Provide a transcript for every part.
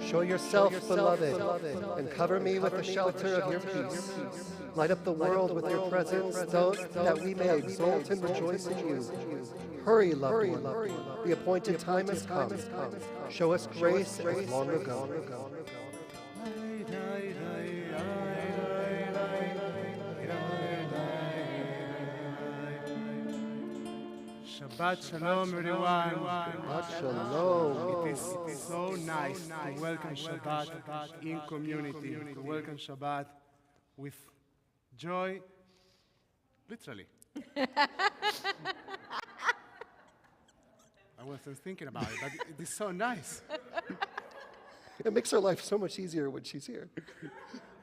Show yourself, beloved, and cover me with the shelter of your peace. Light up the world with your presence, that we may exult and rejoice in you. Hurry, loved one. The appointed time has come. Show us grace as long ago. Shabbat Shalom, everyone. Shabbat Shalom. It is so nice to welcome Shabbat in community, to welcome Shabbat with joy, literally. I wasn't thinking about it, but it is so nice. It makes her life so much easier when she's here.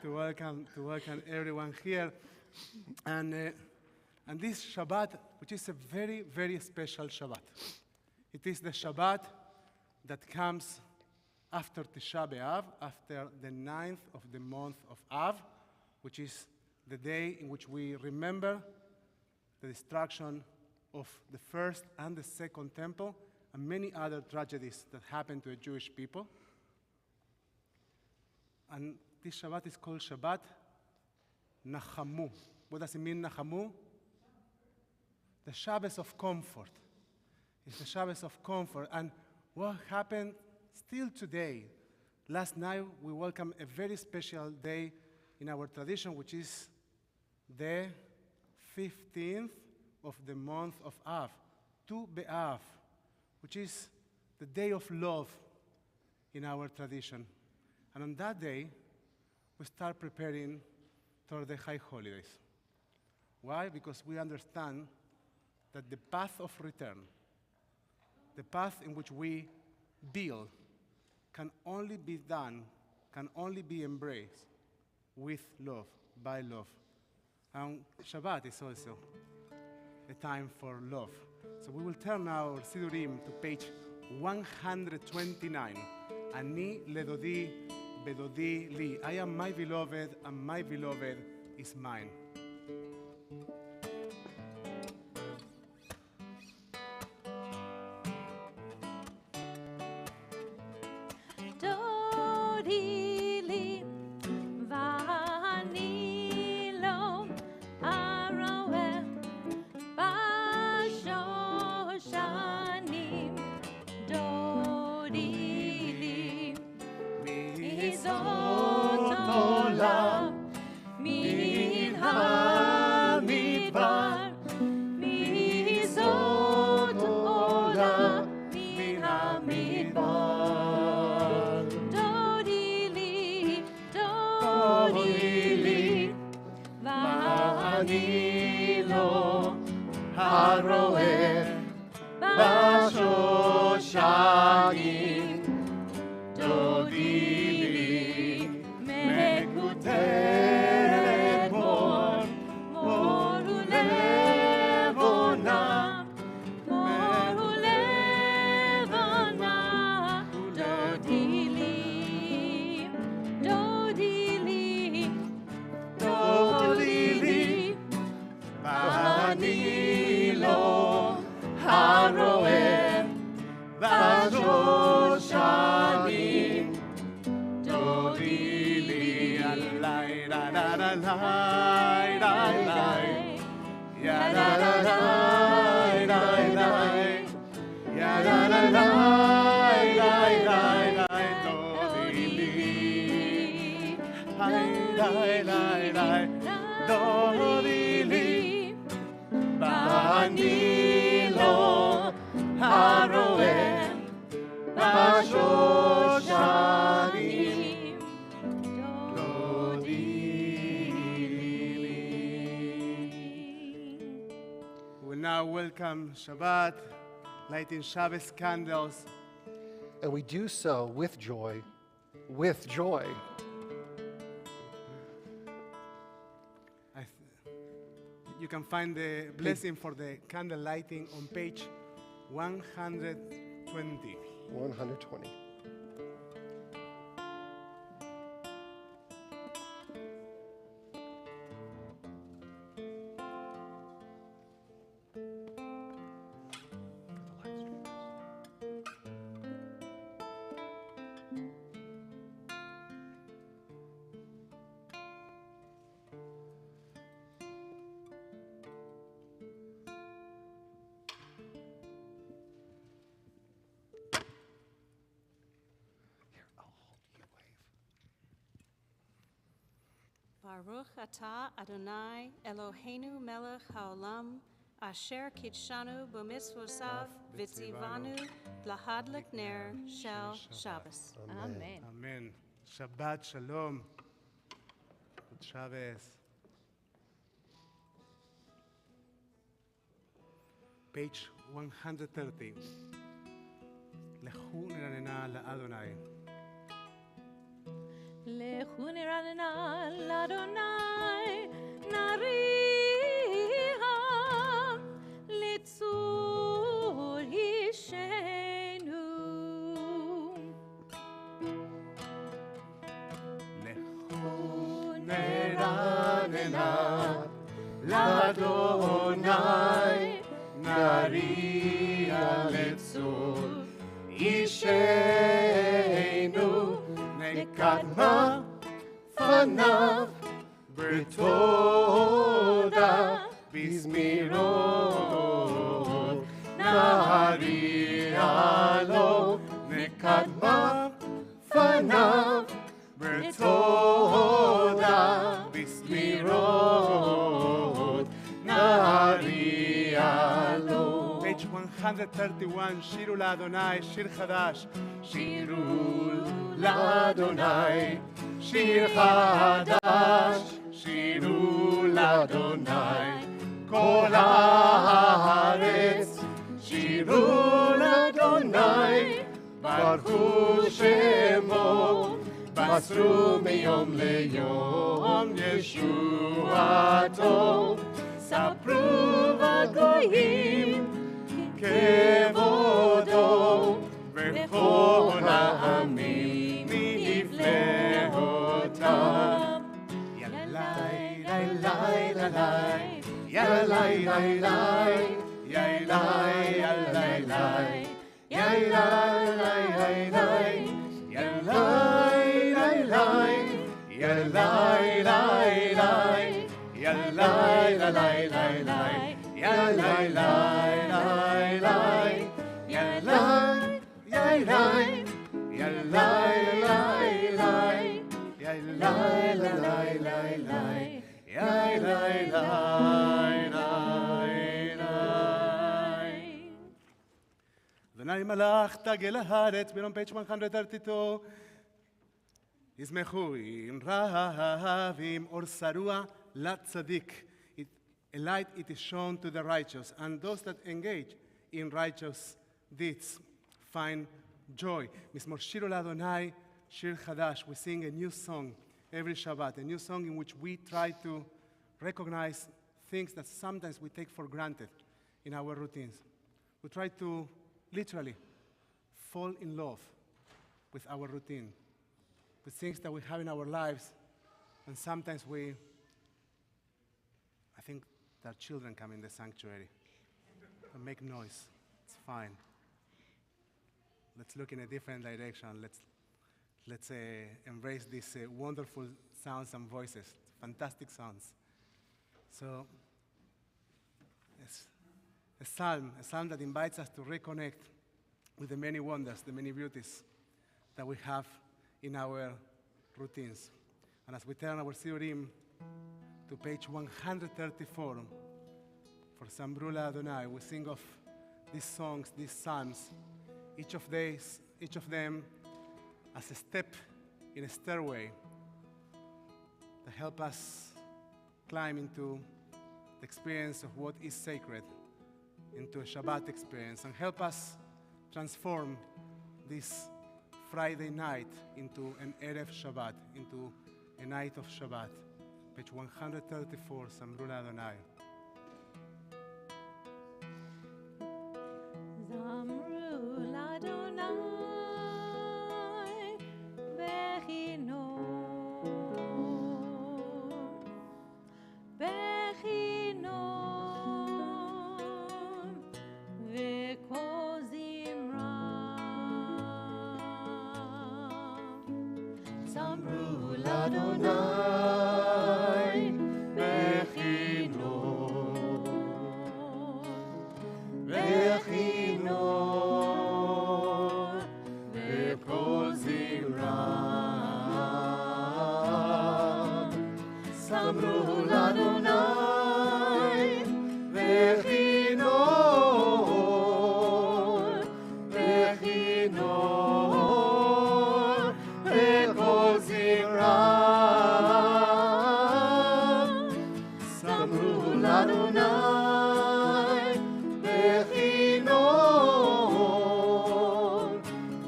to welcome everyone here. And this Shabbat, which is a very, very special Shabbat. It is the Shabbat that comes after Tisha B'Av, after the 9th of the month of Av, which is the day in which we remember the destruction of the first and the second temple and many other tragedies that happened to the Jewish people. And this Shabbat is called Shabbat Nachamu. What does it mean, Nachamu? The Shabbos of Comfort. It's the Shabbos of Comfort. And what happened still today? Last night we welcomed a very special day in our tradition, which is the 15th of the month of Av, Tu B'Av, which is the day of love in our tradition. And on that day, we start preparing toward the high holidays. Why? Because we understand that the path of return, the path in which we build, can only be done, can only be embraced with love, by love. And Shabbat is also a time for love. So we will turn our Sidurim to page 129. Ani ledodi bedodi li. I am my beloved, and my beloved is mine. Welcome Shabbat, lighting Shabbos candles. And we do so with joy, with joy. You can find the blessing for the candle lighting on page 120. 120. Baruch atah Adonai Eloheinu melech haolam asher kitshanu b'mitzvosav v'tzivanu lahadlik ner shel Shabbos. Amen. Amen. Shabbat Shalom. Good Shabbos. Page 130. לכו נרננה לאדוני. לכו נרננה לאדוני, נריע לצור אישנו. לכו נרננה לאדוני, נריע לצור אישנו. נקדמה פניו בתודה בזמירות נריע לו. נקדמה פניו בתודה בזמירות נריע לו. Page 131, שירו לאדוני, שיר חדש. שירו לאדוני, שיר חדש. שירו לאדוני, כל הארץ. שירו לאדוני, ברכו שמו. מסרו מיום ליום ישועתו. ספרו בגויים כבודו, וכל העמים נפלאותיו. ילאי, ילאי, ילאי, ילאי, ילאי, ילאי, ילאי, ילאי, אדוני מלך תגל הארץ, we're on page 132. ישמחו עם רעבים, אור שרוע לצדיק. A light it is shown to the righteous, and those that engage in righteous deeds find joy. Mizmor Shiru LaAdonai, Shir Hadash. We sing a new song every Shabbat, a new song in which we try to recognize things that sometimes we take for granted in our routines. We try to literally fall in love with our routine, with things that we have in our lives, and sometimes I think that children come in the sanctuary and make noise. It's fine. Let's look in a different direction. Let's embrace these wonderful sounds and voices, fantastic sounds. So, yes, a psalm that invites us to reconnect with the many wonders, the many beauties that we have in our routines. And as we turn our Siurim to page 134, for Samru LaAdonai, we sing of these songs, these psalms, each of them as a step in a stairway that help us climb into the experience of what is sacred, into a Shabbat experience, and help us transform this Friday night into an Erev Shabbat, into a night of Shabbat. Page 134, Samru LaAdonai. זמרו לאדוני בכינור, בכינור וכל זמרה. זמרו לאדוני בכינור, בכינור וכל זמרה. Samru l'Adonai v'chinor, v'chinor, v'kol zimram. Samru l'Adonai v'chinor,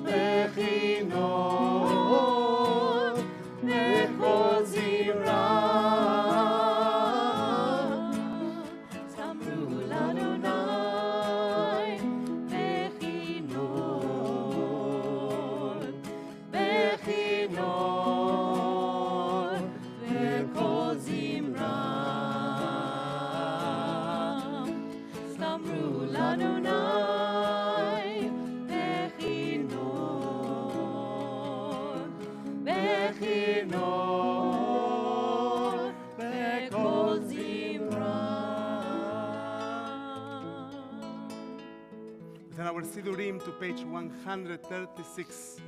v'chinor, v'kol zimram. Samru l'Adonai v'chinor, v'chinor, v'kol zimram. Samru l'Adonai v'chinor, v'chinor, v'kol zimram. Then our Sidurim to page 136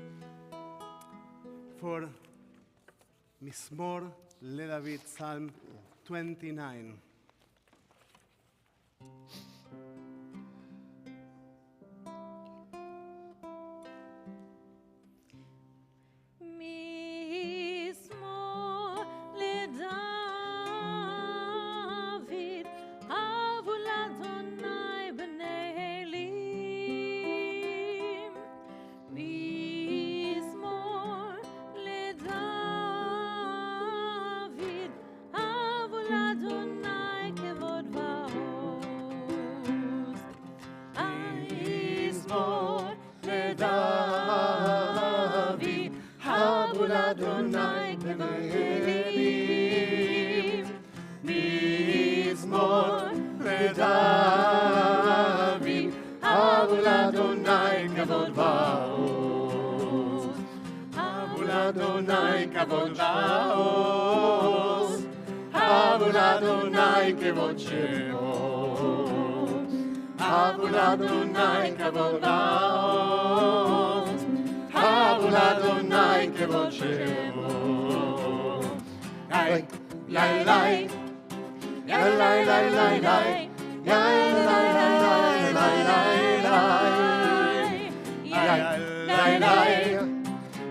for Mismor LeDavid, Psalm 29. Mismor LeDavid, Havu l'Adonai b'nei Elim. Mismor LeDavid, Havu l'Adonai kevod va'oz. Mismor LeDavid, Havu l'Adonai kevod Elim. Mizmor LeDavid, Havu l'Adonai kavod va'oz. Havu l'Adonai kavod va'oz. Havu l'Adonai kavod shemo. Havu l'Adonai kavod va'oz. Havu l'Adonai kavod shemo. Yai, yai, yai. Yai, yai, yai, yai, yai. Yai, yai, yai, yai, yai, yai. Yai, yai, yai.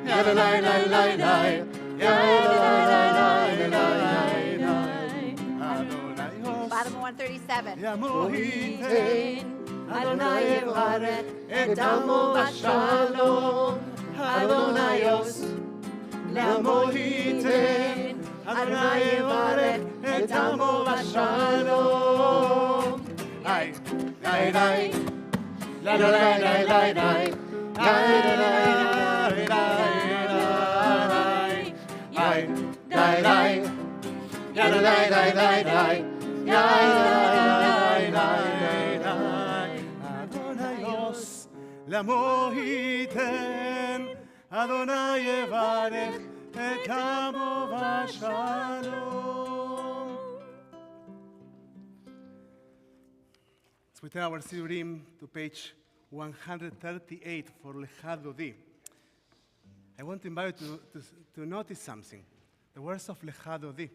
Yai, yai, yai, yai, yai. Yai, yai, yai, yai, Adonai Hos, Bottom of 137. Yamohiten, Adonai yevarech et amo v'shalom. Adonai os Yamohiten. Adonai yevarech et amo v'shalom. Yai, yai, yai. Yai, yai, yai, yai, yai. Yai, yai, yai, yai, yai. Yai, yai, yai. Yai, yai, yai, yai, yai. Yai, yai, yai, yai. Adonai Hos, Yamohiten, Adonai yevarech et amo v'shalom. So we turn our Sidurim to page 138 for Lecha Dodi. I want to invite you to notice something. The words of Lecha Dodi.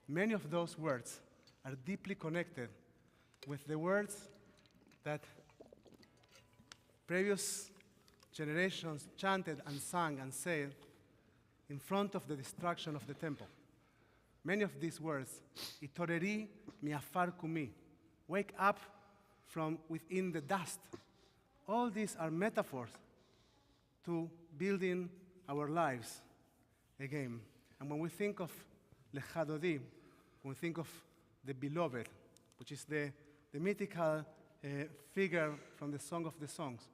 Many of those words are deeply connected with the words that previous generations chanted and sang and said in front of the destruction of the temple. Many of these words, Itoreri mi'afar kumi, wake up from within the dust. All these are metaphors to building our lives again. And when we think of Lecha Dodi, when we think of the beloved, which is the mythical figure from the Song of the Songs,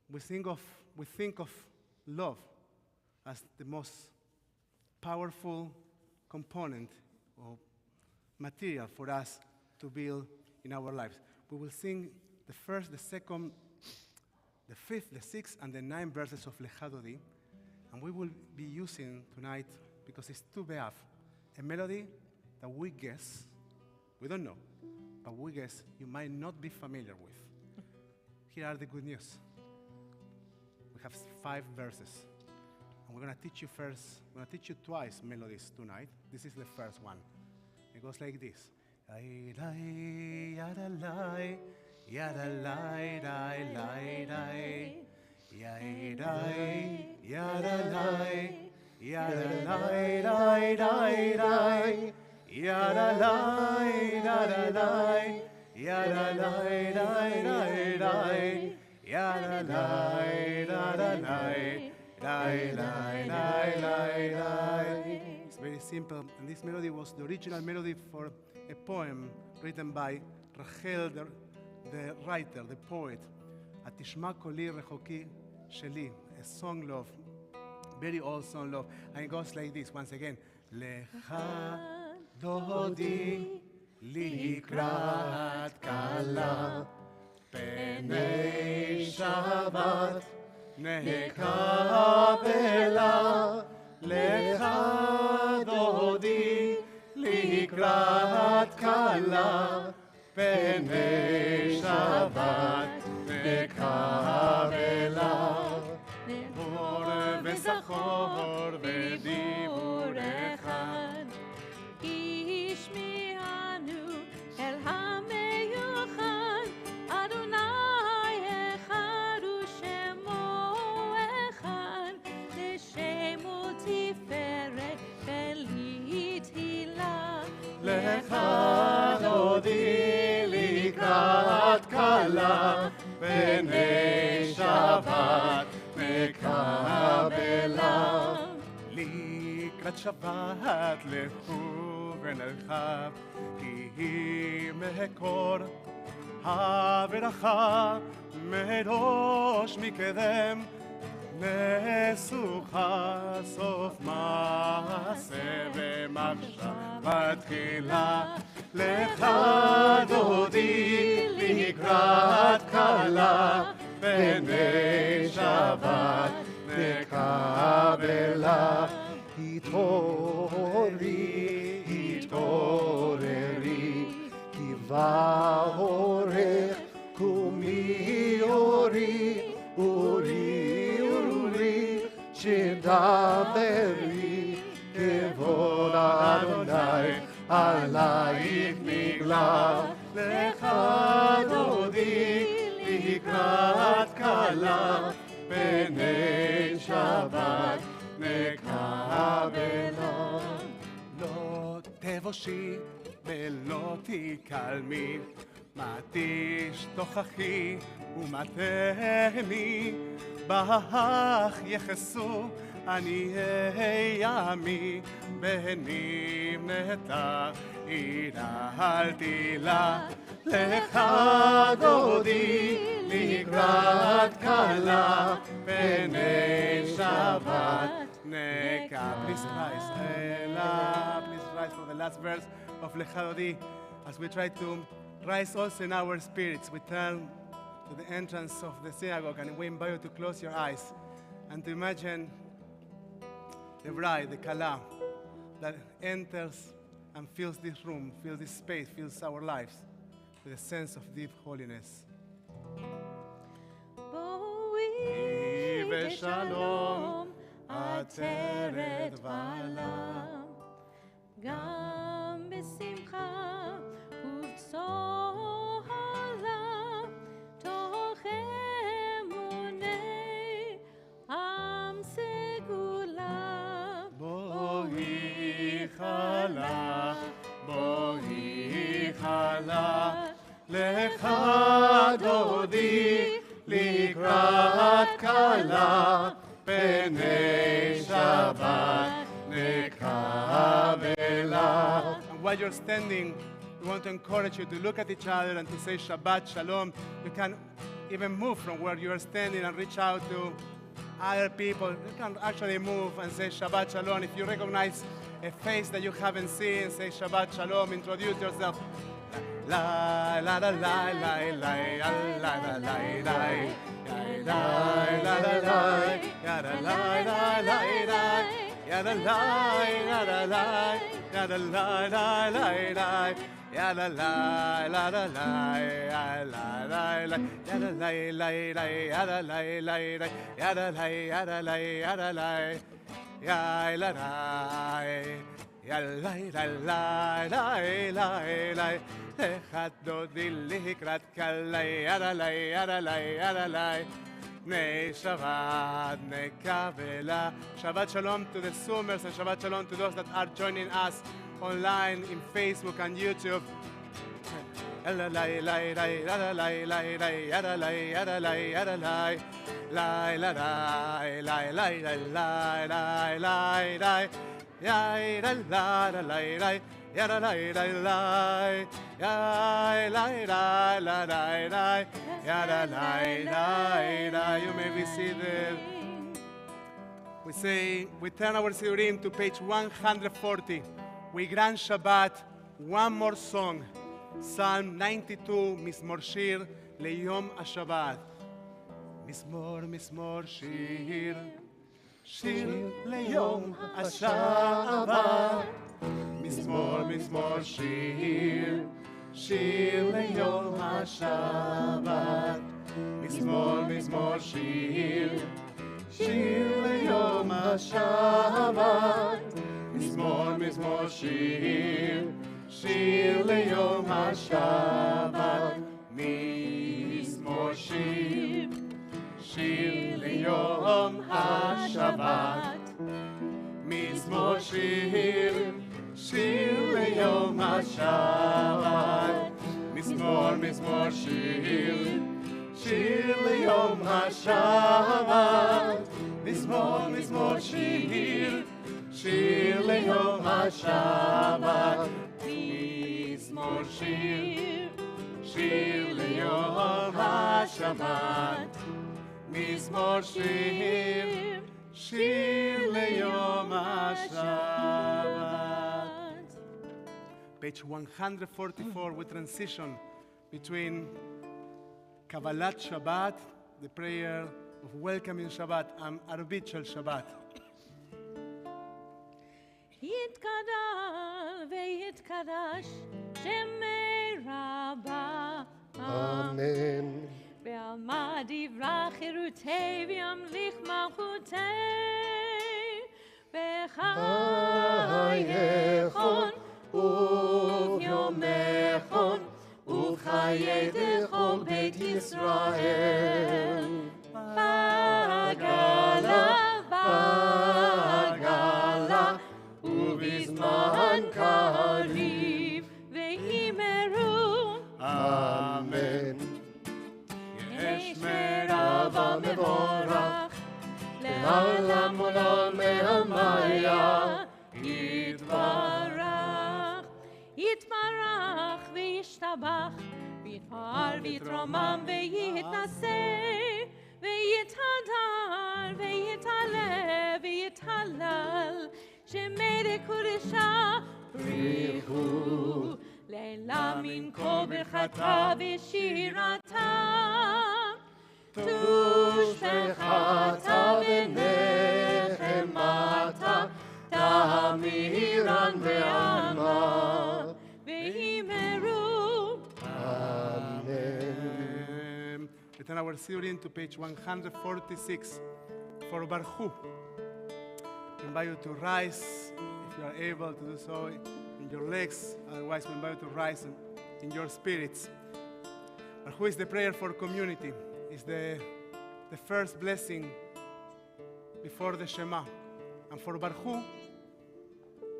we think of love as the most powerful component or material for us to build in our lives. We will sing the first, the second, the fifth, the sixth, and the ninth verses of Lecha Dodi, and we will be using tonight, because it's Tu Be'av, a melody that we guess, we don't know, but we guess you might not be familiar with. Here are the good news. We have 5 verses. And we're going to teach you first, we're going to teach you twice melodies tonight. This is the first one. It goes like this. Yadalai, yadalai, yadalai, yadalai, yadalai, yadalai, yadalai, yadalai, yadalai, yadalai, yadalai, yadalai, yadalai, yadalai. It's very simple, and this melody was the original melody for a poem written by Rachel, the writer, the poet. Atishma koli rechoki sheli, a song love, very old song love, and it goes like this once again. Lecha dodi likrat kala penei Shabbat nekabela. Lecha dodi likrat kala penei Shabbat nekabela. Or וזכור ודיבור אחד. השמיענו אל המיוחד, אדוני אחד ושמו אחד, לשמו תפארת ולתהילה. לך דודי לקראת כלה פני שבת מקבלה. לקראת שבת לכו ונרחב, כי היא מקור הברכה, מראש מקדם נסוכה, סוף מעשה ומחשבה תחילה. לך דודי לקראת כלה פני שבת נקבלה. התעוררי, התעוררי, כי בא אורך, קומי אורי, אורי, אורי, שדברי, כבוד אדוני עלייך נגלה. לך דודי לקראת כלה פני שבת נקבלה. לא תבושי ולא תקלמי, מה תשתוכחי ומה תהמי, בך יחסו עניי ימי, בנמנתה הנהלתי לה. לך דודי לקראת כלה פני שבת נקבלה. Please rise, please rise for the last verse of Lecha Dodi. As we try to rise also in our spirits, we turn to the entrance of the synagogue and we invite you to close your eyes and to imagine the bride, the Kala, that enters and fills this room, fills this space, fills our lives with a sense of deep holiness. בואי בשלום עצרת ועלם, גם בשמחה ובצהלה, תוך אמוני עם סגולה. בואי חלה, בואי חלה, לך דודי לקראת כלה פני שבת נקבלה. And while you're standing, we want to encourage you to look at each other and to say Shabbat Shalom. You can even move from where you are standing and reach out to other people. You can actually move and say Shabbat Shalom. If you recognize a face that you haven't seen, say Shabbat Shalom, introduce yourself. La la la la la la la la la la la la la la la la la la la la yada lai, yada lai, yada lai, lai, lai, lai, yada lai, yada lai, yada lai, yada lai, lai, lai, yada lai, lai, lai, yada lai, yada lai, yada lai, yada lai, yada lai, lai, lai, lai, lai. אחד דודי לקראת קלי, ידלי, ידלי, ידלי, בני שבת נקבלה. Shabbat Shalom to the Zoomers and Shabbat Shalom to those that are joining us online in Facebook and YouTube. Yadalai, lai, lai, yadalai, lai, lai, yadalai, yadalai, yadalai, lai, lai, lai, lai, lai, lai, lai, lai, lai, lai, yadalai, lai, lai. Yada lai lai lai, yada lai lai lai lai lai, yada lai lai lai. You may be seated. We turn our Sidurim to page 140. We grant Shabbat one more song, Psalm 92, Mizmor Shir Leyom HaShabbat. Mizmor Shir, Shir Leyom HaShabbat. Mizmor Shir, Shir Leyom HaShabbat. Mizmor Shir, Shir Leyom HaShabbat. Mizmor Shir, Shir Leyom HaShabbat. Mizmor Shir, Shir Leyom HaShabbat. Mizmor Shir, Shir Leyom HaShabbat. Mizmor Shir, Shir Leyom HaShabbat. Mizmor Shir, Shir Leyom HaShabbat. Mizmor Shir, Shir Leyom HaShabbat. Mizmor Shir, Shir Leyom HaShabbat. Page 144, we transition between Kabbalat Shabbat, the prayer of welcoming Shabbat, and Arbit Shel Shabbat. יתגדל ויתקדש שמי רבה. Amen. ועמד יברח חירותי וימליך מלכותי. בחייכון וביומכון ובחיי כל בית ישראל. בגלה, בגלה, ובזמן קריב וימרו. Amen. יש מרבה מבורך, לעולם ולעולם מהמיה. יתברך, יתברך וישתבח, ויתפאר ויתרומם ויתנשא, ויתהדר ויתעלה ויתהלל, שמי קודשה בריחו, לילה מן כה ברכתה ושירתה. תושבחתה ונחמתה, תמירן ועלמה, ואימרו. Amen. Return our Sidurim to page 146 for Barhu. I invite you to rise if you are able to do so in your legs. Otherwise, we invite you to rise in your spirits. Barhu is the prayer for community. It's the first blessing before the Shema. And for Barhu,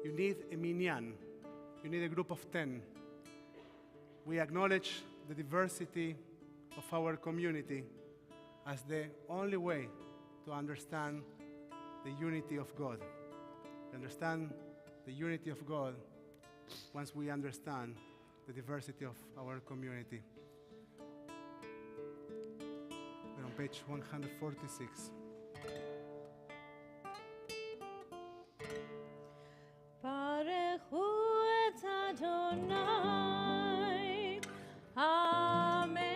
you need a minyan. You need a group of 10. We acknowledge the diversity of our community as the only way to understand the unity of God. We understand the unity of God once we understand the diversity of our community. We're on page 146. ברכו את אדוני המבורך.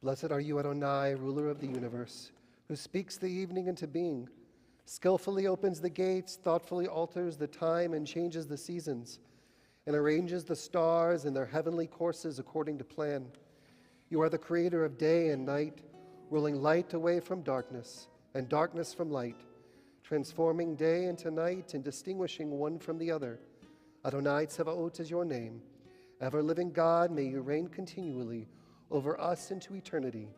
Blessed are you, Adonai, ruler of the universe, who speaks the evening into being, skillfully opens the gates, thoughtfully alters the time and changes the seasons, and arranges the stars in their heavenly courses according to plan. You are the creator of day and night, ruling light away from darkness and darkness from light, transforming day into night and distinguishing one from the other. Adonai Tzevaot is your name. Ever-living God, may you reign continually over us into eternity.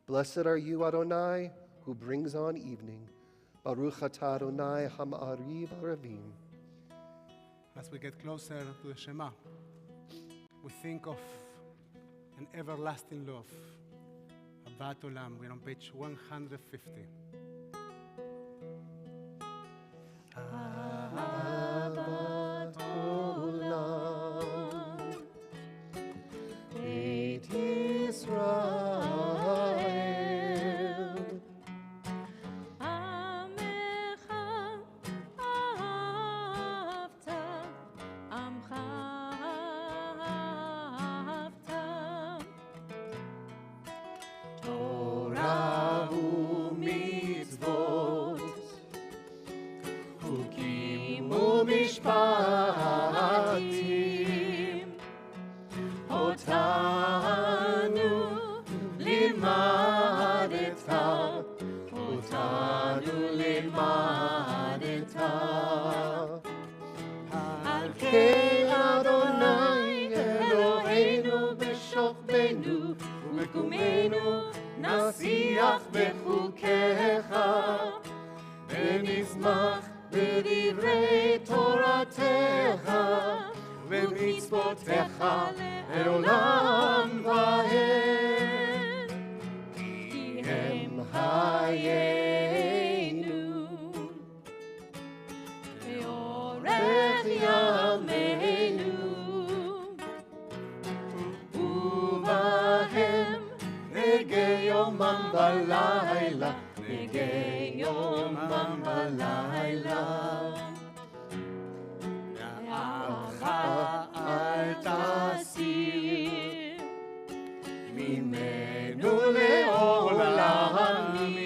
Blessed are you, Adonai, who brings on evening. Baruch atah Adonai ha'ma'ariv aravim. As we get closer to the Shema, we think of an everlasting love. Avat Olam. We're on page 150. Avat Olam, Beit Yisrael, Amecha ahavta, Amcha ahavta, Torah u'mitzvot, Chukim u'mishpatim, Otanu limadeta, Otanu limadeta. Al כן Adonai Eloheinu b'shokbenu ובקומנו נשיח בחוקיך ונשמח בדברי תורתך ומצוותיך לעולם ועד. כי הם חיינו לאורך ימינו ובהם נגה יומם בלילה, נגה יומם בלילה. יערך אל תסיר ממנו לעולמים.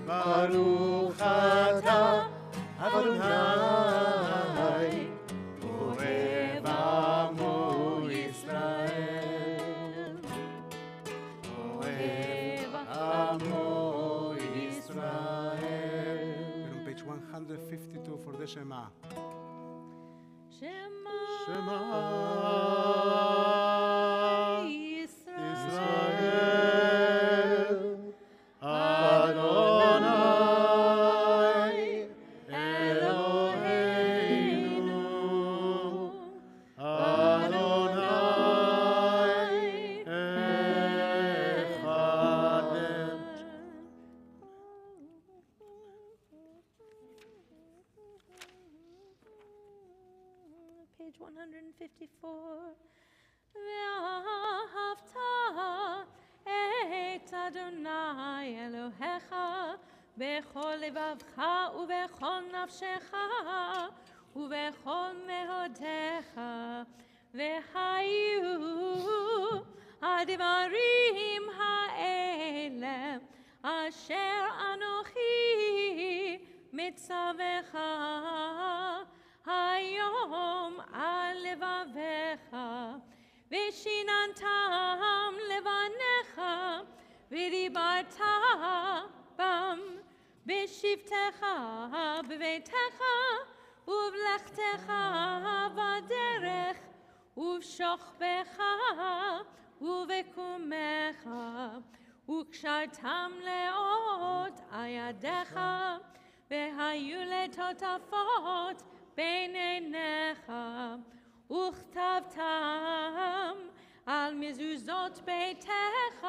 ברוך אתה אדוני אוהב עמו ישראל, אוהב עמו ישראל. We're on page 152 for the Shema. Shema Shema Yisrael, Adonai Eloheinu, Adonai Echad. Page 154. ואהבת את אדוני אלוהיך בכל לבבך ובכל נפשך ובכל מאודיך, והיו הדברים האלה אשר אנוכי מצווך היום על לבביך, ושיננתם לבניך, ודיברת בם בשבתך בביתך ובלכתך בדרך ובשוכבך ובקומך, וקשרתם לאות ידיך, והיו לטוטפות בין עיניך, וכתבתם על מזוזות ביתך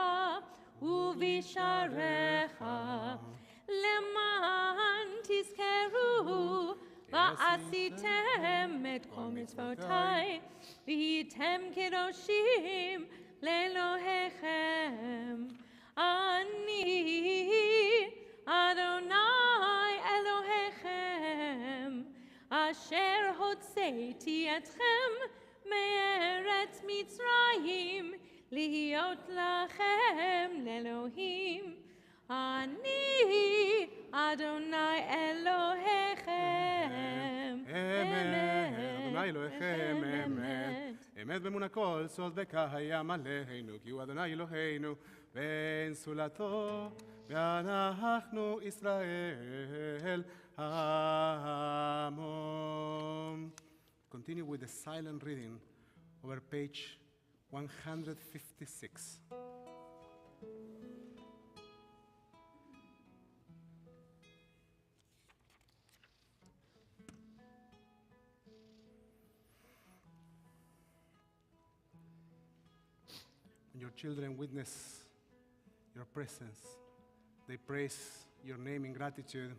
ובשעריך, למען תזכרו ועשיתם את כל מצוותיי, והייתם קדושים לאלוהיכם. אני אדוני אלוהיכם, אשר הוצאתי אתכם מארץ מצרים להיות לכם לאלוהים. אני אדוני אלוהיכם. אמת, אדוני אלוהיכם, אמת. אמת באמון הכל, סוד וקיים עלינו, כי הוא אדוני אלוהינו, ואין סולתו, ואנחנו ישראל עמו. Continue with the silent reading over page 156. When your children witness your presence, they praise your name in gratitude.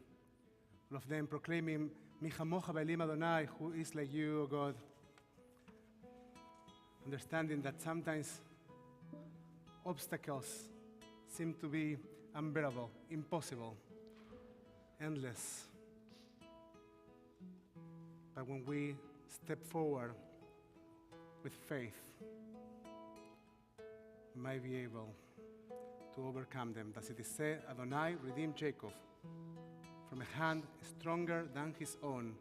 All of them proclaiming, Mi chamocha b'elim Adonai, who is like you, O God. Understanding that sometimes obstacles seem to be unbearable, impossible, endless. But when we step forward with faith, we might be able to overcome them. Thus it is said, Adonai redeemed Jacob from a hand stronger than his own.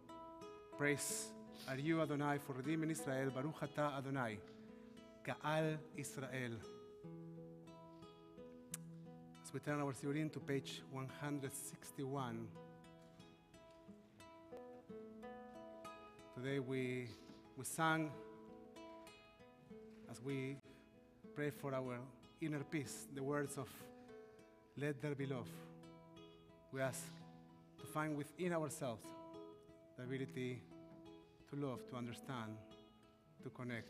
Praise are you, Adonai, for redeeming Israel. Baruch atah Adonai, Ka'al Israel. As we turn our Siurim to page 161, today we sang, as we pray for our inner peace, the words of let there be love. We ask to find within ourselves the ability to love, to understand, to connect.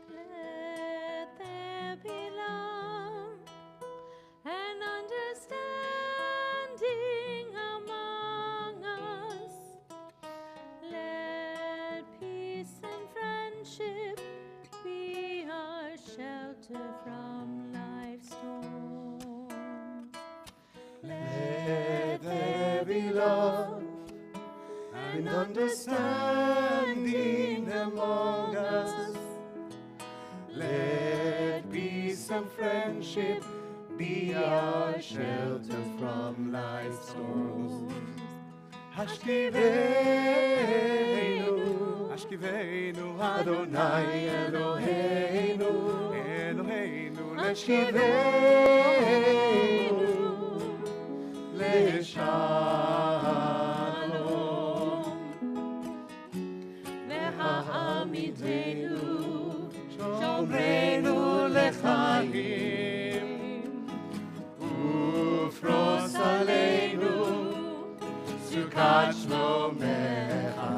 Let there be love and understanding among us. Let peace and friendship be our shelter from life's storms. Let there be love and understanding among us. Let peace and friendship be our shelter from life's storms. Hashkivenu, Hashkivenu Adonai Eloheinu, Eloheinu Hashkivenu Leshalom, Ve'ha'amidenu Shomrenu Lechaim, Ufros Aleinu Sukat Shlomecha.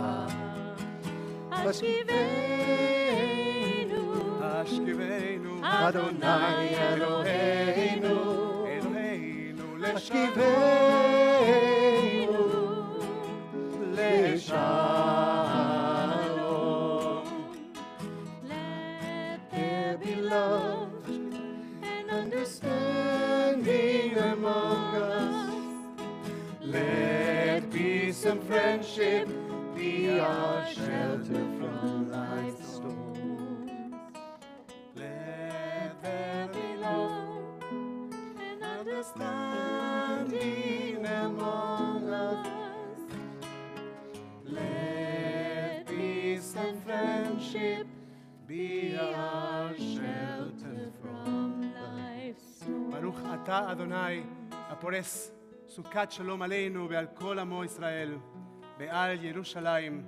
Hashkivenu Hashkivenu Adonai Eloheinu, Eloheinu Hashkivenu Leshalom. Let There be love and understanding among us. Let peace and friendship be our shelter from life's storms. Let there be love and understanding among us. Let peace and friendship be our shelter from life's storms. ברוך אתה אדוני הפורס סוכת שלום עלינו ועל כל עמו ישראל בעל ירושלים.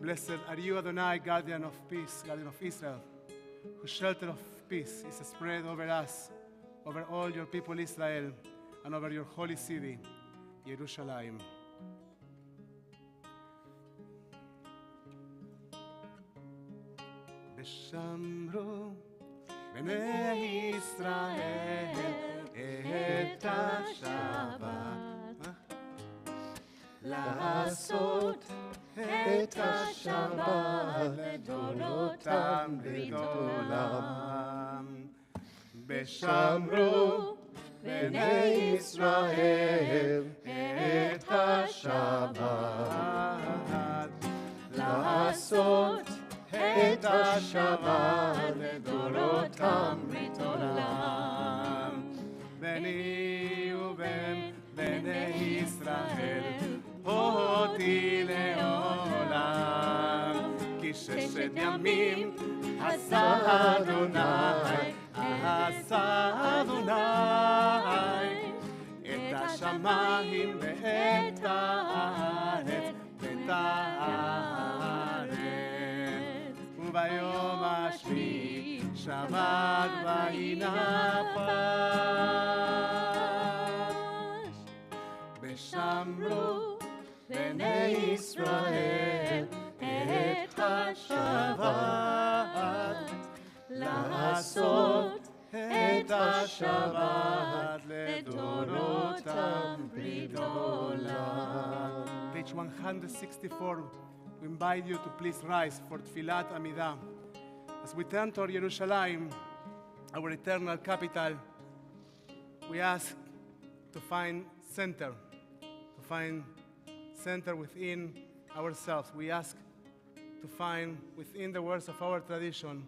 Blessed are you, Adonai, guardian of peace, guardian of Israel, whose shelter of peace is spread over us, over all your people Israel, and over your holy city, Jerusalem. ושמרו בני ישראל את השבת, לעשות את השבת לדורותם לדורם. ושמרו בני ישראל את השבת השבת לדורותם ברית עולם. בני ובן בני ישראל אותי לעולם. כי ששת ימים עשה אדוני, עשה אדוני את השמיים ואת הארץ, ואת הארץ. וביום השביעי שבת וינפש. ושמרו בני ישראל את השבת, לעשות את השבת לדורותם ברית עולם. Page 164, we invite you to please rise for Tfilat Amidah. As we turn toward Jerusalem, our eternal capital, we ask to find center within ourselves. We ask to find within the words of our tradition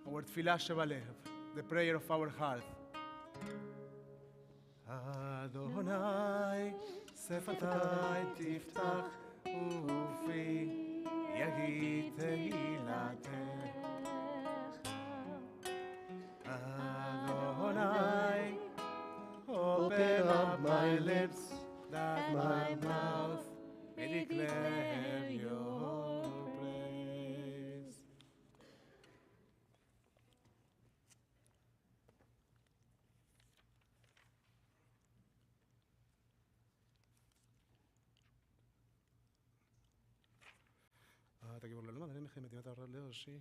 our Tfilah Shebalev, the prayer of our heart. Adonai, Sefatai tiftach ufi yagid tehilatech. Adonai, open up my lips, that my mouth may declare your praise. תגיבו לו, למה אני מכם מדינת הרע להושיע?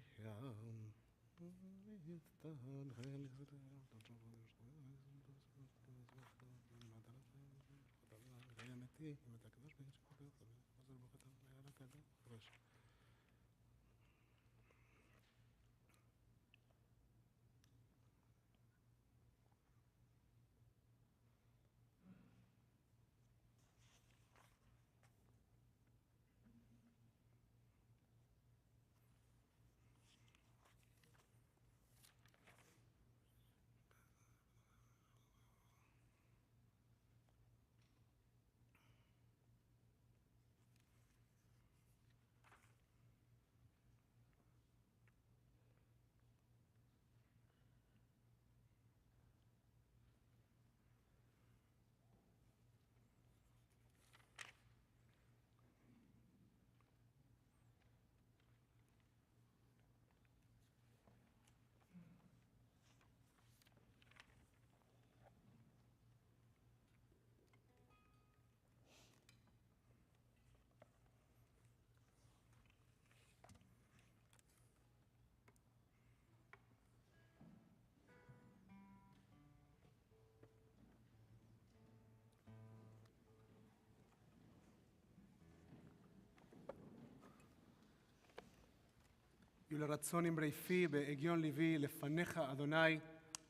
ולרצון אמרי פי בהגיון ליבי לפניך אדוני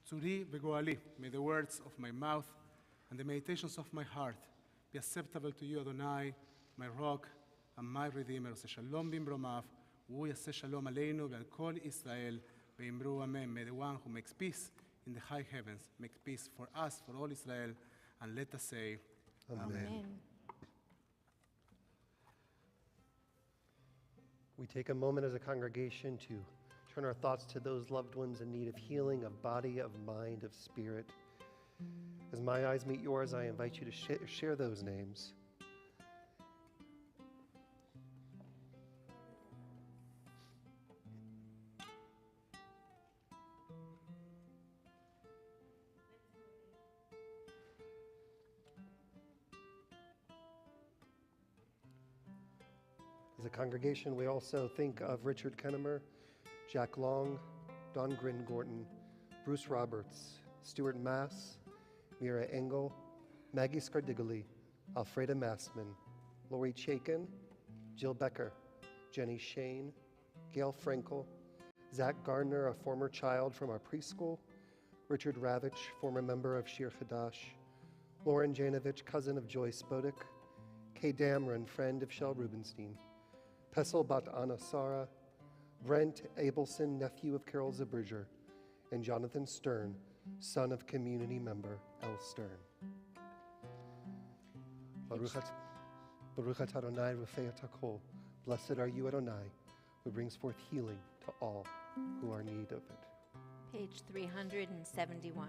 צורי וגואלי. May the words of my mouth and the meditations of my heart be acceptable to you, Adonai, my rock and my redeemer. עושה שלום במרומיו, והוא יעשה שלום עלינו ועל כל ישראל, ואמרו אמן. May the one who makes peace in the high heavens make peace for us, for all Israel, and let us say amen. We take a moment as a congregation to turn our thoughts to those loved ones in need of healing, of body, of mind, of spirit. As my eyes meet yours, I invite you to share those names. As a congregation, we also think of Richard Kennemer, Jack Long, Don Grin Gorton, Bruce Roberts, Stuart Mass, Mira Engel, Maggie Scardigoli, Alfreda Massman, Lori Chaikin, Jill Becker, Jenny Shane, Gail Frankel, Zach Gardner, a former child from our preschool, Richard Ravitch, former member of Shir Hadash, Lauren Janovich, cousin of Joyce Bodick, Kay Damron, friend of Shel Rubenstein, Pessel Bat Anna Sara, Brent Abelson, nephew of Carol Zabridger, and Jonathan Stern, son of community member El Stern. Baruch atah Adonai Rafei Takol. Blessed are you, Adonai, who brings forth healing to all who are in need of it. Page 371.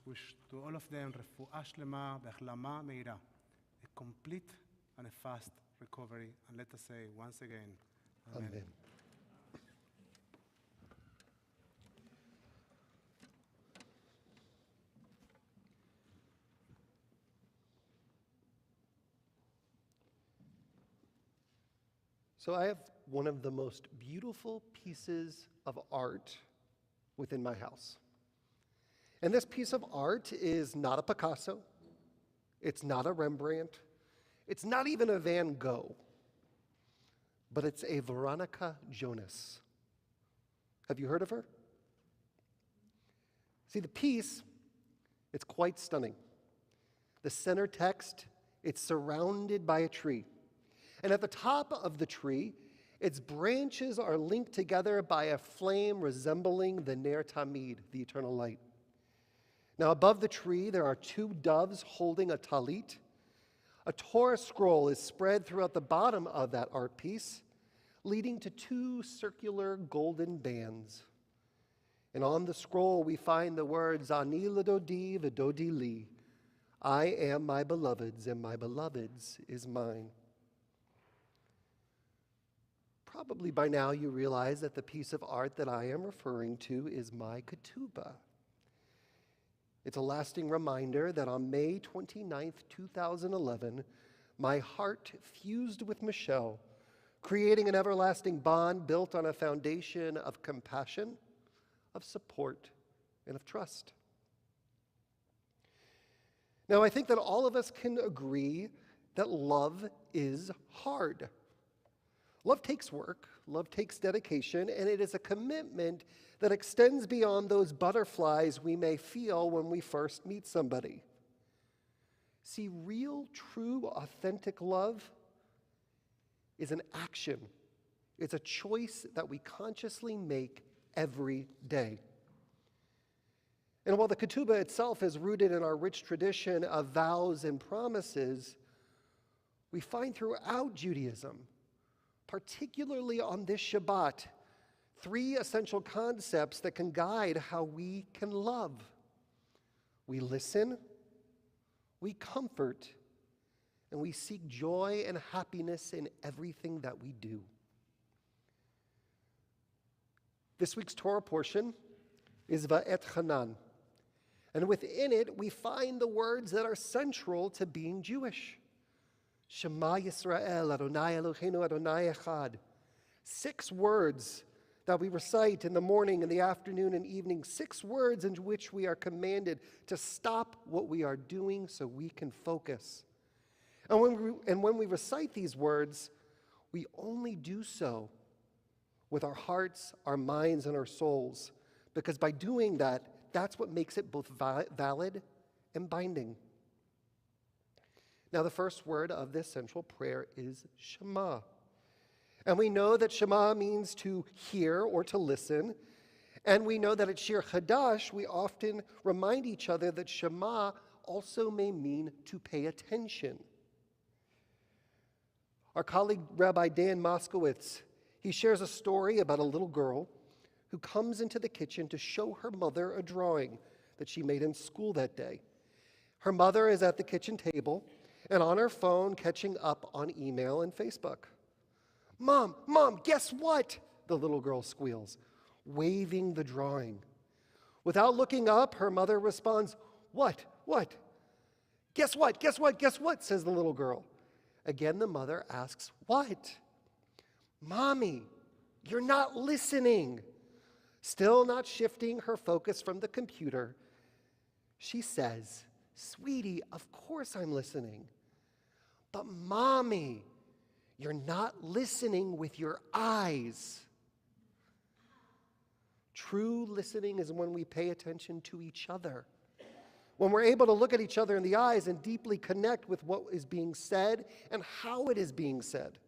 Wish to all of them refuah shlema והחלמה מהירה, a complete and a fast recovery. And let us say once again, Amen. Amen. So I have one of the most beautiful pieces of art within my house. And this piece of art is not a Picasso. It's not a Rembrandt. It's not even a Van Gogh. But it's a Veronica Jonas. Have you heard of her? See, the piece, it's quite stunning. The center text, it's surrounded by a tree. And at the top of the tree, its branches are linked together by a flame resembling the Ner Tamid, the eternal light. Now, above the tree, there are two doves holding a talit. A Torah scroll is spread throughout the bottom of that art piece, leading to two circular golden bands. And on the scroll, we find the words, Ani l'dodi v'dodi li. I am my beloved's, and my beloved's is mine. Probably by now you realize that the piece of art that I am referring to is my ketubah. It's a lasting reminder that on May 29th, 2011, my heart fused with Michelle, creating an everlasting bond built on a foundation of compassion, of support, and of trust. Now, I think that all of us can agree that love is hard. Love takes work, love takes dedication, and it is a commitment that extends beyond those butterflies we may feel when we first meet somebody. See, real, true, authentic love is an action. It's a choice that we consciously make every day. And while the ketubah itself is rooted in our rich tradition of vows and promises, we find throughout Judaism, particularly on this Shabbat, three essential concepts that can guide how we can love. We listen, we comfort, and we seek joy and happiness in everything that we do. This week's Torah portion is Va'et Hanan. And within it, we find the words that are central to being Jewish. Shema Yisrael, Adonai Eloheinu, Adonai Echad. 6 words that we recite in the morning, in the afternoon, and evening. 6 words in which we are commanded to stop what we are doing so we can focus. And when we recite these words, we only do so with our hearts, our minds, and our souls. Because by doing that, that's what makes it both valid and binding. Now, the first word of this central prayer is Shema. And we know that Shema means to hear or to listen. And we know that at Shir Hadash, we often remind each other that Shema also may mean to pay attention. Our colleague, Rabbi Dan Moskowitz, he shares a story about a little girl who comes into the kitchen to show her mother a drawing that she made in school that day. Her mother is at the kitchen table and on her phone catching up on email and Facebook. Mom, guess what? The little girl squeals, waving the drawing. Without looking up, her mother responds, What? Guess what, says the little girl. Again, the mother asks, What? Mommy, you're not listening. Still not shifting her focus from the computer, she says, Sweetie, of course I'm listening. But Mommy, you're not listening with your eyes. True listening is when we pay attention to each other. When we're able to look at each other in the eyes and deeply connect with what is being said and how it is being said.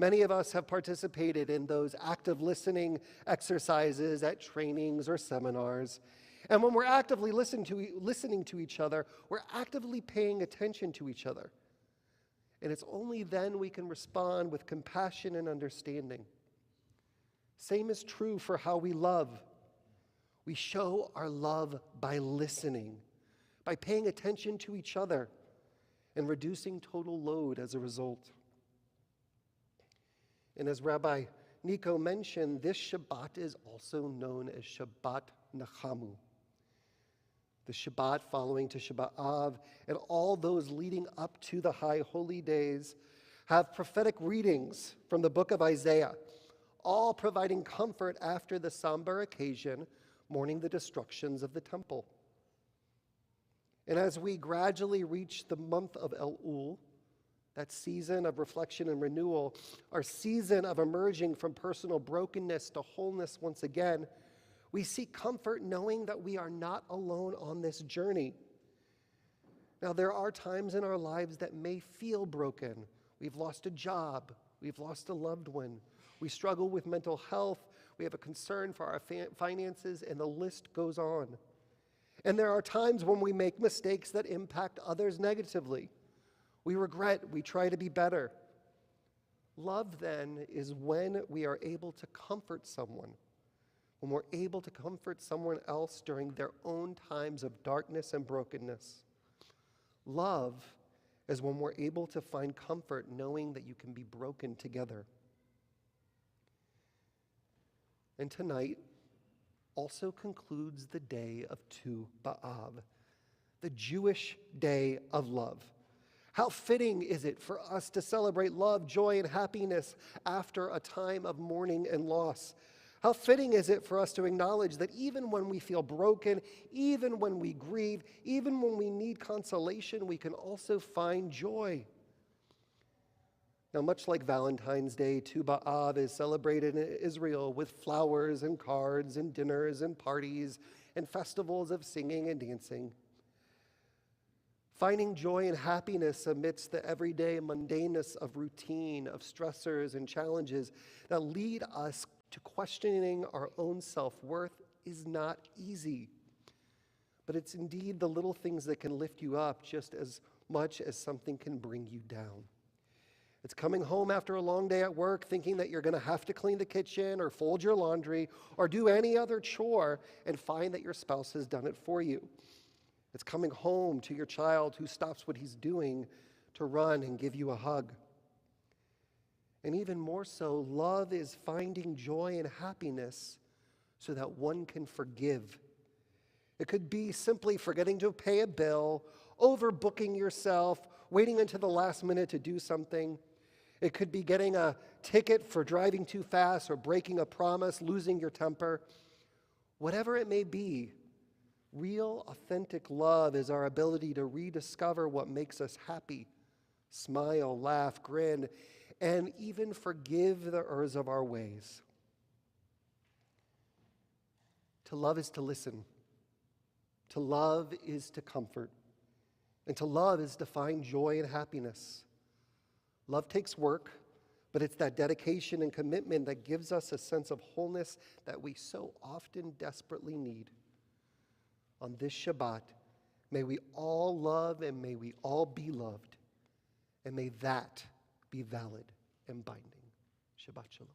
Many of us have participated in those active listening exercises at trainings or seminars. And when we're actively listening to each other, we're actively paying attention to each other. And it's only then we can respond with compassion and understanding. Same is true for how we love. We show our love by listening, by paying attention to each other, and reducing total load as a result. And as Rabbi Nico mentioned, this Shabbat is also known as Shabbat Nachamu. The Shabbat following to Shabbat Av and all those leading up to the high holy days have prophetic readings from the book of Isaiah, all providing comfort after the somber occasion mourning the destructions of the temple. And as we gradually reach the month of Elul, that season of reflection and renewal, our season of emerging from personal brokenness to wholeness once again, we seek comfort knowing that we are not alone on this journey. Now, there are times in our lives that may feel broken. We've lost a job. We've lost a loved one. We struggle with mental health. We have a concern for our finances, and the list goes on. And there are times when we make mistakes that impact others negatively. We regret, we try to be better. Love, then, is when we are able to comfort someone, when we're able to comfort someone else during their own times of darkness and brokenness. Love is when we're able to find comfort knowing that you can be broken together. And tonight also concludes the day of Tu B'Av, the Jewish day of love. How fitting is it for us to celebrate love, joy, and happiness after a time of mourning and loss? How fitting is it for us to acknowledge that even when we feel broken, even when we grieve, even when we need consolation, we can also find joy. Now, much like Valentine's Day, Tu B'Av is celebrated in Israel with flowers and cards and dinners and parties and festivals of singing and dancing. Finding joy and happiness amidst the everyday mundaneness of routine, of stressors and challenges that lead us to questioning our own self-worth is not easy. But it's indeed the little things that can lift you up just as much as something can bring you down. It's coming home after a long day at work thinking that you're going to have to clean the kitchen or fold your laundry or do any other chore and find that your spouse has done it for you. It's coming home to your child who stops what he's doing to run and give you a hug. And even more so, love is finding joy and happiness so that one can forgive. It could be simply forgetting to pay a bill, overbooking yourself, waiting until the last minute to do something. It could be getting a ticket for driving too fast or breaking a promise, losing your temper. Whatever it may be, real, authentic love is our ability to rediscover what makes us happy, smile, laugh, grin, and even forgive the errors of our ways. To love is to listen. To love is to comfort. And to love is to find joy and happiness. Love takes work, but it's that dedication and commitment that gives us a sense of wholeness that we so often desperately need. On this Shabbat, may we all love and may we all be loved. And may that be valid and binding. Shabbat Shalom.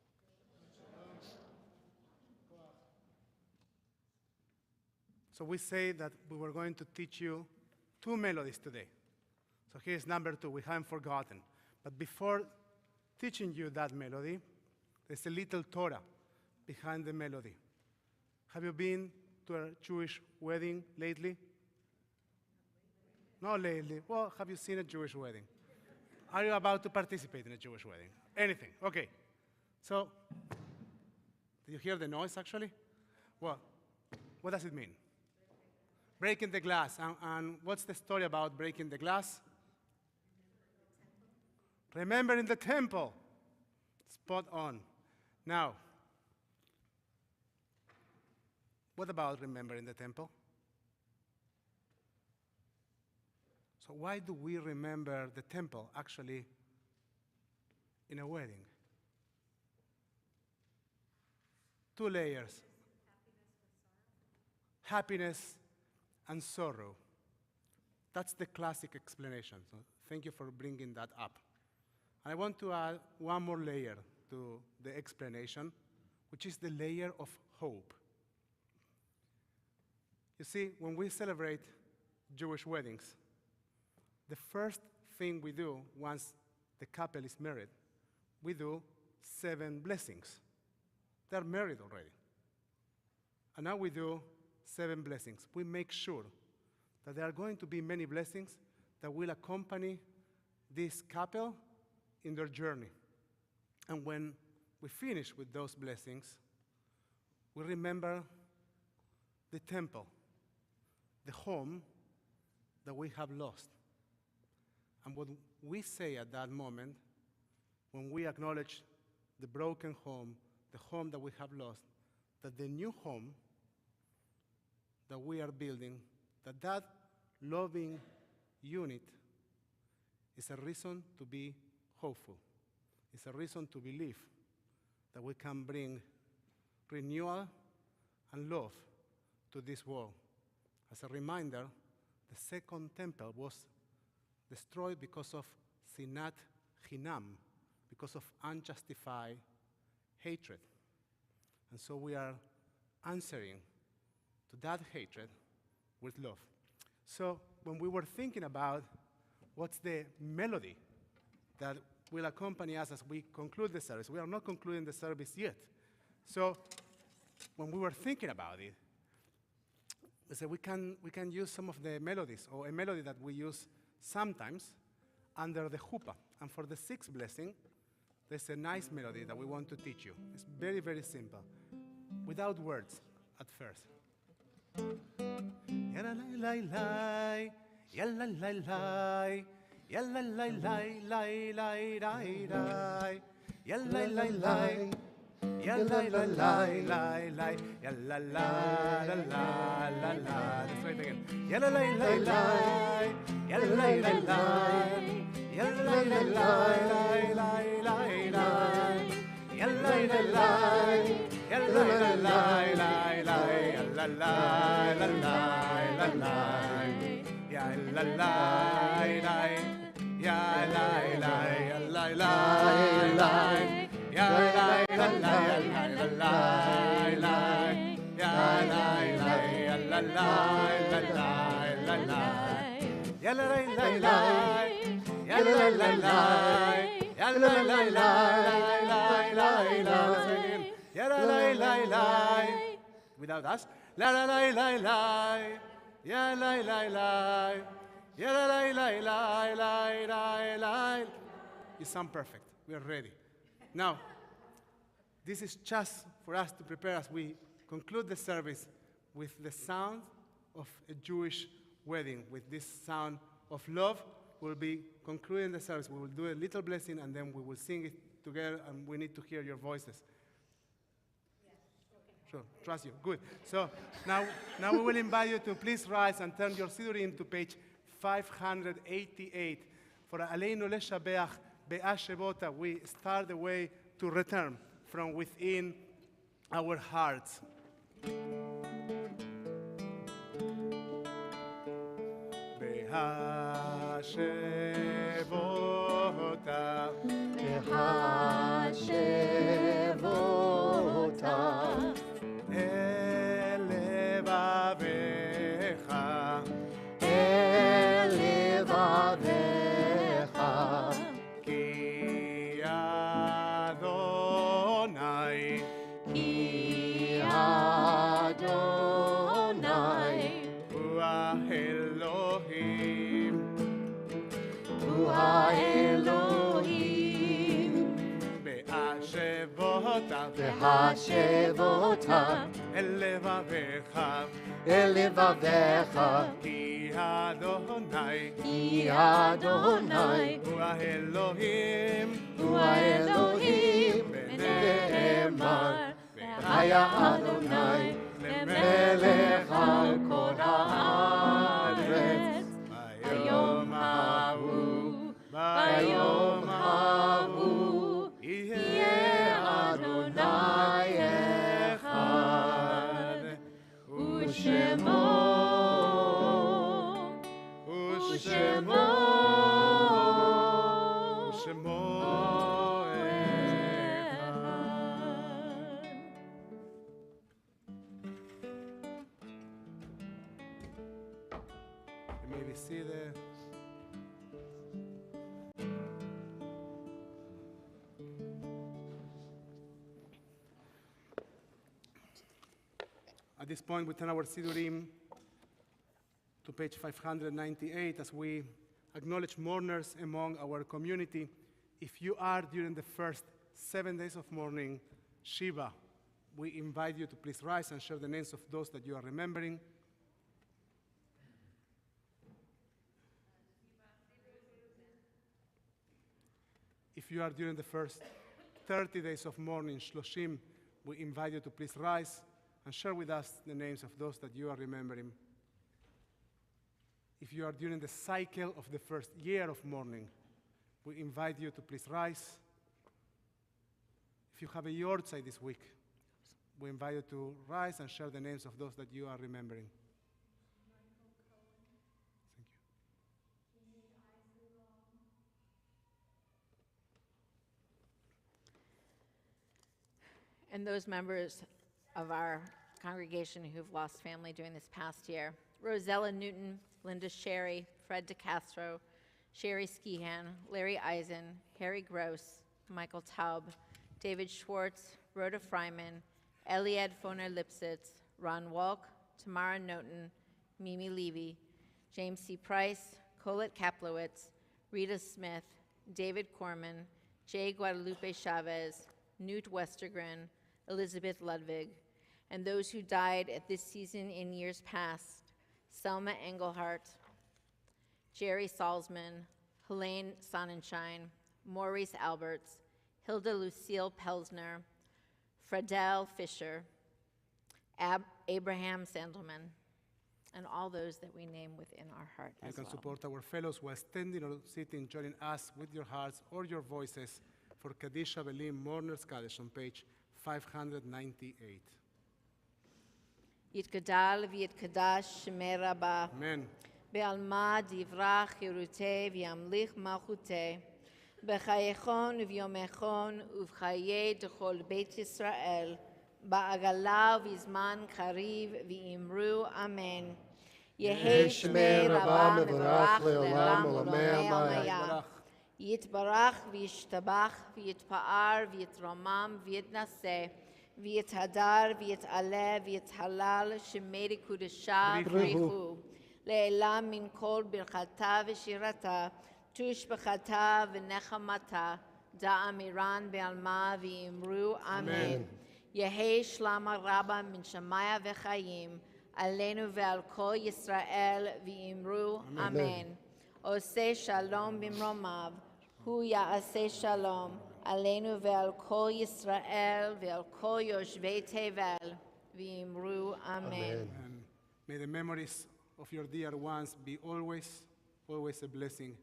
So we say that we were going to teach you 2 melodies today. So here's number 2. We haven't forgotten. But before teaching you that melody, there's a little Torah behind the melody. Have you been to a Jewish wedding lately? Not lately. Well, have you seen a Jewish wedding? Are you about to participate in a Jewish wedding? Anything. Okay. So, did you hear the noise, actually? Well, what does it mean? Breaking the glass. And what's the story about breaking the glass? Remember in the temple. Spot on. Now, what about remember in the temple? So why do we remember the temple actually in a wedding? 2 layers. Happiness and sorrow. That's the classic explanation. So thank you for bringing that up. I want to add one more layer to the explanation, which is the layer of hope. You see, when we celebrate Jewish weddings, the first thing we do once the couple is married, we do 7 blessings. They're married already. And now we do 7 blessings. We make sure that there are going to be many blessings that will accompany this couple in their journey. And when we finish with those blessings, we remember the temple, the home that we have lost. And what we say at that moment, when we acknowledge the broken home, the home that we have lost, that the new home that we are building, that loving unit is a reason to be hopeful. It's a reason to believe that we can bring renewal and love to this world. As a reminder, the second temple was destroyed because of sinat chinam, because of unjustified hatred. And so we are answering to that hatred with love. So when we were thinking about what's the melody that will accompany us as we conclude the service, we are not concluding the service yet. So when we were thinking about it, we said we can use some of the melodies, or a melody that we use sometimes under the chuppah. And for the 6th blessing, there's a nice melody that we want to teach you. It's very, very simple, without words at first. Yalla-lai-lai-lai, yalla-lai-lai, yalla-lai-lai-lai-lai-lai, yalla-lai-lai, yalla-lai-lai-lai, yalla-la-la-la-la-la. Let's try it again. Yalla-lai-lai-lai, yalla-lai-lai-lai, yalla-lai-lai-lai-lai-lai, yalla-lai-lai, yalla-lai-lai-lai-lai, yalla-lai-lai-lai-lai, yalla-lai-lai, yalla-lai-lai, yalla-lai-lai, yalla-lai-lai-lai-lai, Without us. La la la la la. Ya la la la. Ya la la la la la la. You sound perfect. We are ready. Now, this is just for us to prepare as we conclude the service with the sound of a Jewish wedding. With this sound of love, we'll be concluding the service. We will do a little blessing and then we will sing it together, and we need to hear your voices. Sure, trust you. Good. So now we will invite you to please rise and turn your Sidurim to page 588. For Aleinu Leshabeach Be'ashevota, we start the way to return from within our hearts. Be'ashevota, Be'ashevota, Elevavecha, Elevavecha, Ki Adonai, Ki Adonai, Hu Elohim, Hu Elohim, Be'ashevota, Be'ashevota, Elevavecha, Elevavecha, Ki Adonai, Ki Adonai, Hu Elohim, Hu Elohim, Ne'emar, Haya Adonai, Melech al kol haaretz, Bayom hahu, Bayom hahu, Yeh Adonai echad, U'shemo, U'shemo, U'shemo You may be seated. At this point, we turn our Sidurim to page 598 as we acknowledge mourners among our community. If you are during the first 7 days of mourning, Shiva, we invite you to please rise and share the names of those that you are remembering. If you are during the first 30 days of mourning, Shloshim, we invite you to please rise and share with us the names of those that you are remembering. If you are during the cycle of the first year of mourning, we invite you to please rise. If you have a yortzeit this week, we invite you to rise and share the names of those that you are remembering. And those members of our congregation who've lost family during this past year: Rosella Newton, Linda Sherry, Fred DeCastro, Sherry Skihan, Larry Eisen, Harry Gross, Michael Taub, David Schwartz, Rhoda Fryman, Eliad Foner Lipsitz, Ron Walk, Tamara Noten, Mimi Levy, James C. Price, Colette Kaplowitz, Rita Smith, David Corman, Jay Guadalupe Chavez, Newt Westergren, Elizabeth Ludwig, and those who died at this season in years past: Selma Engelhart, Jerry Salzman, Helene Sonnenschein, Maurice Alberts, Hilda Lucille Pelsner, Fredel Fisher, Abraham Sandelman, and all those that we name within our heart as well. You can support our fellows who are standing or sitting, joining us with your hearts or your voices for Kaddish Avelim Mourners Kaddish on page 598. Yitgadal v'yitkadash shemei rabba. Amen. Be'alma divrach yeruteh v'yamlich malchuteh. B'chayechon v'yomechon uv'chayei d'chol Beit Yisrael. Ba'agala v'izman kariv v'imru amen. Yehei shmei rabba mevarach le'olam u'lamei amayah. יתברך וישתבח ויתפאר ויתרומם ויתנשא ויתהדר ויתעלה ויתהלל שמי קודשה בריחו לעילם מן כל ברכתה ושירתה תושבחתה ונחמתה דא אמירן בעלמא ואמרו אמן. יהי שלמה רבה מן שמיה וחיים עלינו ועל כל ישראל ואמרו אמן. עושה שלום במרומיו, הוא יעשה שלום עלינו ועל כל ישראל ועל כל יושבי תבל ואמרו אמן. And may the memories of your dear ones be always a blessing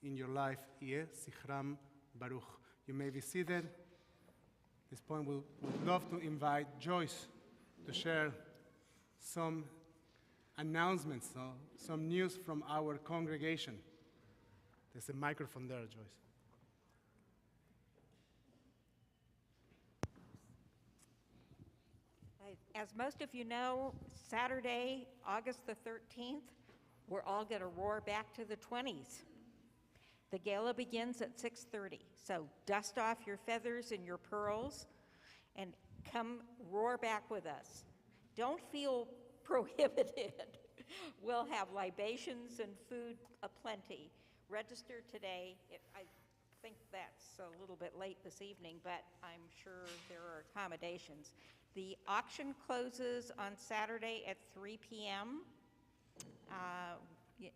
in your life. Yeh Sichram Baruch. You may be seated. At this point, we would love to invite Joyce to share some announcements, some news from our congregation. There's a microphone there, Joyce. As most of you know, Saturday, August the 13th, we're all going to roar back to the 20s. The gala begins at 6:30, so dust off your feathers and your pearls and come roar back with us. Don't feel prohibited. We'll have libations and food aplenty. Register today. I think that's a little bit late this evening, but I'm sure there are accommodations. The auction closes on Saturday at 3 p.m.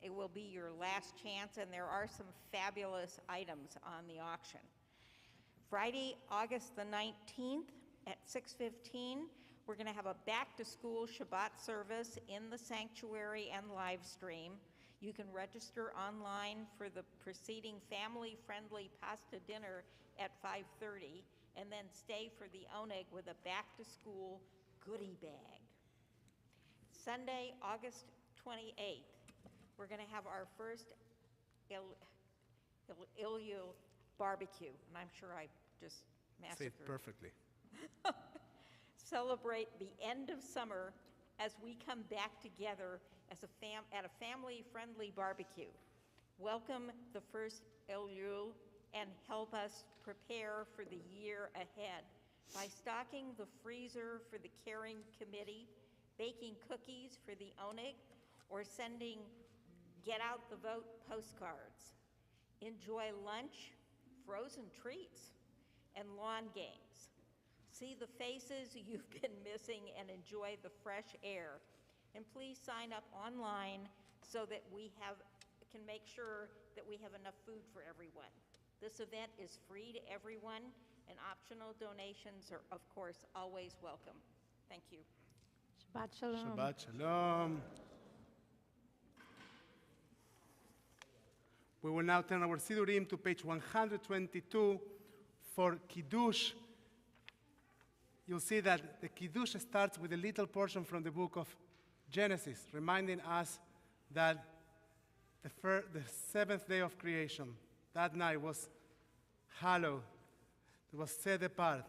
It will be your last chance, and there are some fabulous items on the auction. Friday, August the 19th at 6:15, we're going to have a back-to-school Shabbat service in the sanctuary and live stream. You can register online for the preceding family-friendly pasta dinner at 5:30, and then stay for the oneg with a back-to-school goodie bag. Sunday, August 28th, we're going to have our first Ilyu barbecue, and I'm sure I just massacred. Say it perfectly. Celebrate the end of summer as we come back together as at a family-friendly barbecue. Welcome the first Elul and help us prepare for the year ahead by stocking the freezer for the caring committee, baking cookies for the oneg, or sending get out the vote postcards. Enjoy lunch, frozen treats, and lawn games. See the faces you've been missing and enjoy the fresh air. And please sign up online so that we can make sure that we have enough food for everyone. This event is free to everyone, and optional donations are, of course, always welcome. Thank you. Shabbat Shalom. Shabbat Shalom. We will now turn our Sidurim to page 122 for Kiddush. You'll see that the Kiddush starts with a little portion from the book of Genesis, reminding us that the seventh day of creation, that night was hallowed. It was set apart.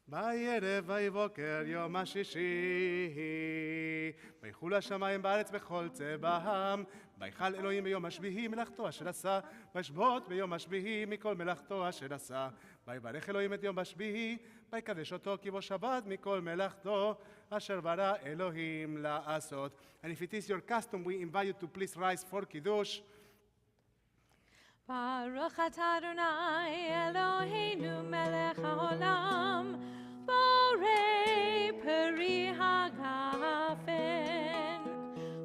בערב ויבוקר יום השישי, ויחול השמיים בארץ וכל צבאם, ויחל אלוהים ביום השביעי מלאכתו אשר עשה, וישבות ביום השביעי מכל מלאכתו אשר עשה, ויברך אלוהים את יום השביעי, ויקדש אותו כי בו שבת מכל מלאכתו אשר ברא אלוהים לעשות. And if it is your custom, we invite you to please rise for Kiddush. Baruch atah Adonai Eloheinu melech haolam borei peri hagafen.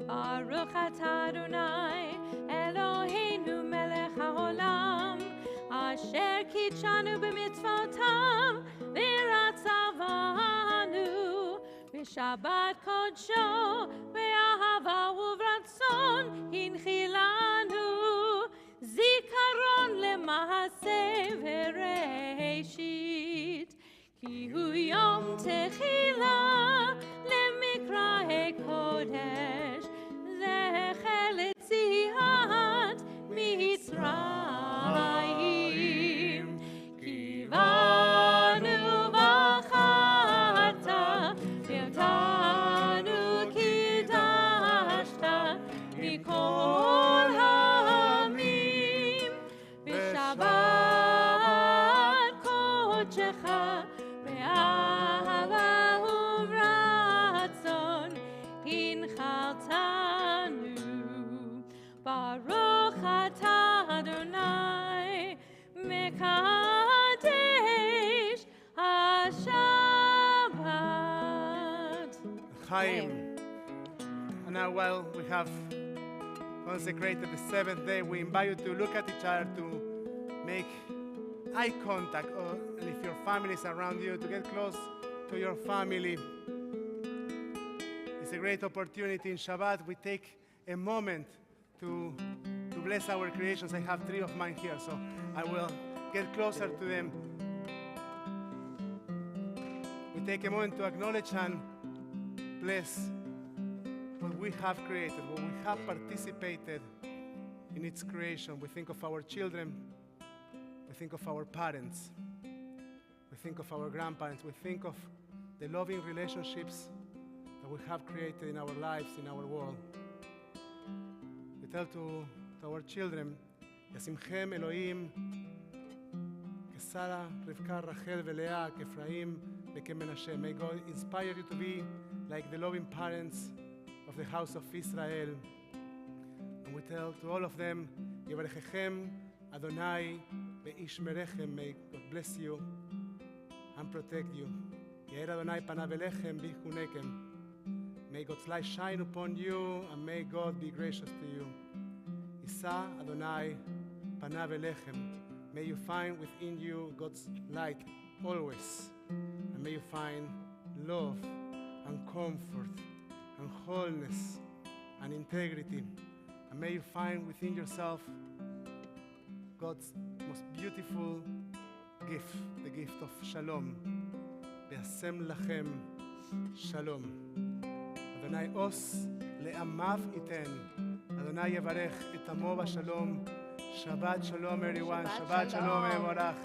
Baruch atah Adonai Eloheinu melech haolam asher kitshanu b'mitzvotav v'ratzavanu v'shabbat kodsho v'ahava uvratzon hinchilanu זיכרון למעשה וראשית, כי הוא יום תחילה למקרא קודש, זכר ליציאת מצרים. כי באנו בחרת, ואותנו קידשת מכל העמים. Chaim. And now while we have consecrated the seventh day, we invite you to look at each other, to make eye contact, and if your family is around you, to get close to your family. It's a great opportunity in Shabbat. We take a moment to bless our creations. I have 3 of mine here, so I will get closer to them. We take a moment to acknowledge and bless what we have created, what we have participated in its creation. We think of our children, we think of our parents, we think of our grandparents, we think of the loving relationships that we have created in our lives, in our world. We tell to our children, Yasimchem Elohim, Kesara, Rivka, Rachel, Velea, Kefraim, Bekem Menashe. May God inspire you to be like the loving parents of the house of Israel. And we tell to all of them, Yevarechechem Adonai ve'ishmerechem. May God bless you and protect you. Ye'er Adonai panav elechem v'yichunekem. May God's light shine upon you, and may God be gracious to you. Isa Adonai panav elechem. May you find within you God's light always, and may you find love and comfort and wholeness and integrity, and may you find within yourself God's most beautiful gift, the gift of Shalom. Ve'asem lachem Shalom. Adonai os le'amav iten. Adonai yevarech et amo b'shalom. Shabbat Shalom, everyone. Shabbat Shalom, Evorach.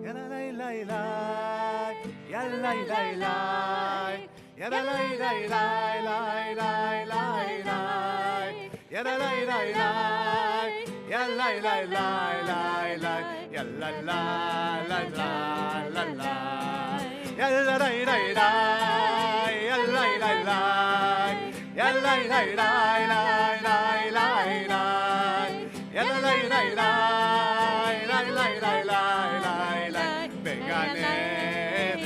Yalla lay lay lay, yalla lay lay lay, yalla lay lay lay lay lay lay lay, yalla lay lay lay, yalla lay lay lay lay lay, yalla lay lay lay lay lay, yalla lay lay lay, yalla lay lay lay, yalla lay lay lay lay lay lay lay, yalla lay lay lay lay lay lay lay lay lay, beganem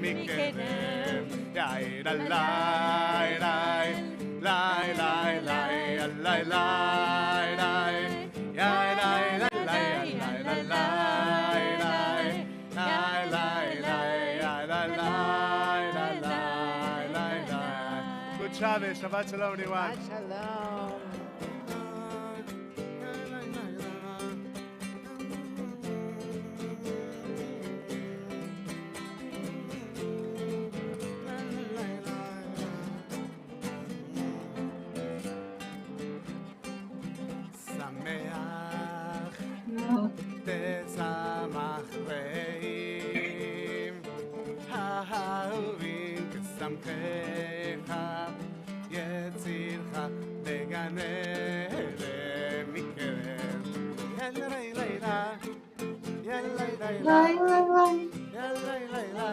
mikedem, yai la lay lay lay lay lay lay lay lay, yai lay lay lay lay lay lay lay, lay lay lay lay lay lay lay lay. Good Shabbos, Shabbat Shalom, everyone. Shabbat Shalom. תשמח רעים, האהובים כשמחך, יצירך בגן עדן מקרב. יאללה לילה, יאללה לילה, יאללה לילה,